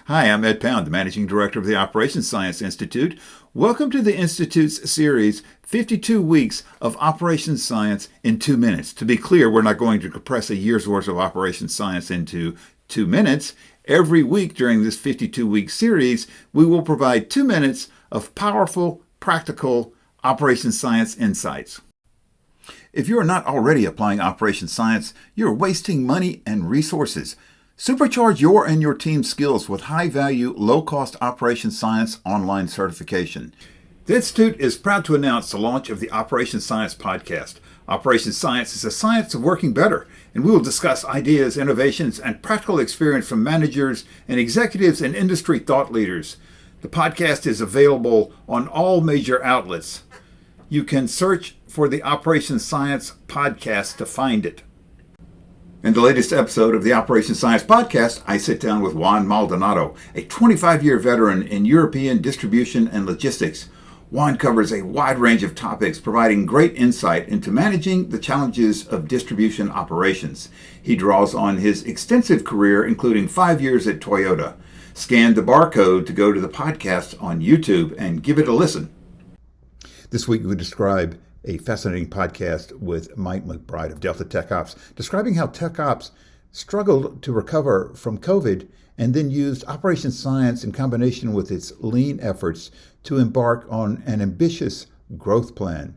Hi, I'm Ed Pound, the Managing Director of the Operations Science Institute. Welcome to the Institute's series, 52 Weeks of Operations Science in 2 minutes. To be clear, we're not going to compress a year's worth of operations science into 2 minutes. Every week during this 52-week series, we will provide 2 minutes of powerful, practical operations science insights. If you are not already applying operations science, you're wasting money and resources. Supercharge your and your team's skills with high-value, low-cost operations science online certification. The Institute is proud to announce the launch of the Operations Science podcast. Operations Science is a science of working better, and we will discuss ideas, innovations, and practical experience from managers and executives and industry thought leaders. The podcast is available on all major outlets. You can search for the Operations Science podcast to find it. In the latest episode of the Operations Science podcast, I sit down with Juan Maldonado, a 25-year veteran in European distribution and logistics. Juan covers a wide range of topics, providing great insight into managing the challenges of distribution operations. He draws on his extensive career, including 5 years at Toyota. Scan the barcode to go to the podcast on YouTube and give it a listen. This week we describe a fascinating podcast with Mike McBride of Delta TechOps, describing how TechOps struggled to recover from COVID and then used operations science in combination with its lean efforts to embark on an ambitious growth plan.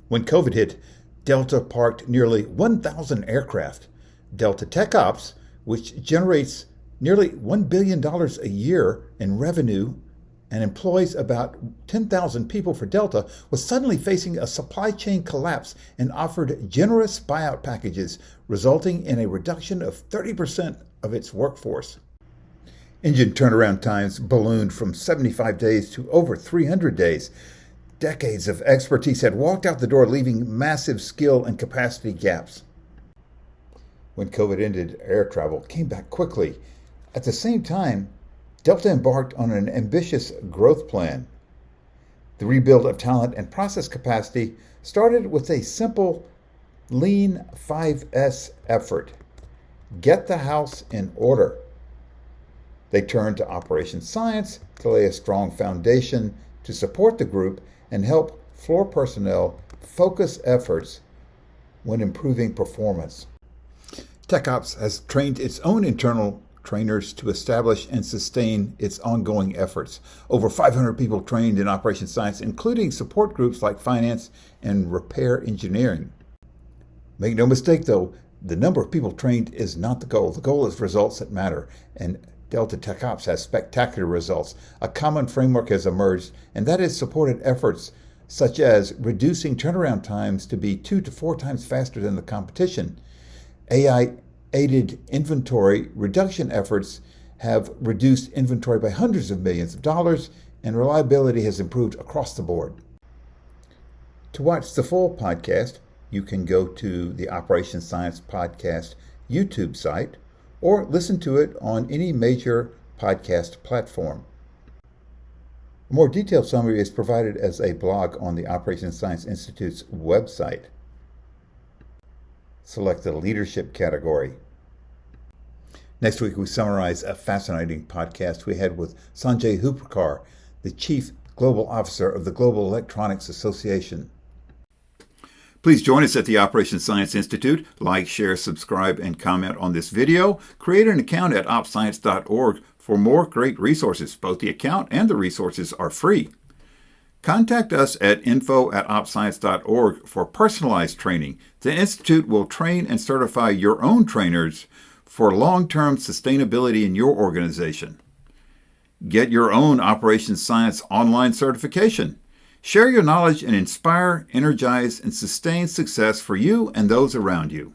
When COVID hit, Delta parked nearly 1,000 aircraft. Delta TechOps, which generates nearly $1 billion a year in revenue and employs about 10,000 people for Delta, was suddenly facing a supply chain collapse and offered generous buyout packages, resulting in a reduction of 30% of its workforce. Engine turnaround times ballooned from 75 days to over 300 days. Decades of expertise had walked out the door, leaving massive skill and capacity gaps. When COVID ended, air travel came back quickly. At the same time, Delta embarked on an ambitious growth plan. The rebuild of talent and process capacity started with a simple Lean 5S effort. Get the house in order. They turned to operations science to lay a strong foundation to support the group and help floor personnel focus efforts when improving performance. TechOps has trained its own internal trainers to establish and sustain its ongoing efforts. Over 500 people trained in operations science, including support groups like finance and repair engineering. Make no mistake, though, the number of people trained is not the goal. The goal is results that matter, and Delta TechOps has spectacular results. A common framework has emerged, and that has supported efforts such as reducing turnaround times to be 2 to 4 times faster than the competition. AI-aided inventory reduction efforts have reduced inventory by hundreds of millions of dollars, and reliability has improved across the board. To watch the full podcast, you can go to the Operations Science Podcast YouTube site or listen to it on any major podcast platform. A more detailed summary is provided as a blog on the Operations Science Institute's website. Select the leadership category. Next week, we summarize a fascinating podcast we had with Sanjay Hupkar, the Chief Global Officer of the Global Electronics Association. Please join us at the Operations Science Institute. Like, share, subscribe, and comment on this video. Create an account at opscience.org for more great resources. Both the account and the resources are free. Contact us at info@opscience.org for personalized training. The Institute will train and certify your own trainers for long-term sustainability in your organization. Get your own Operations Science online certification. Share your knowledge and inspire, energize, and sustain success for you and those around you.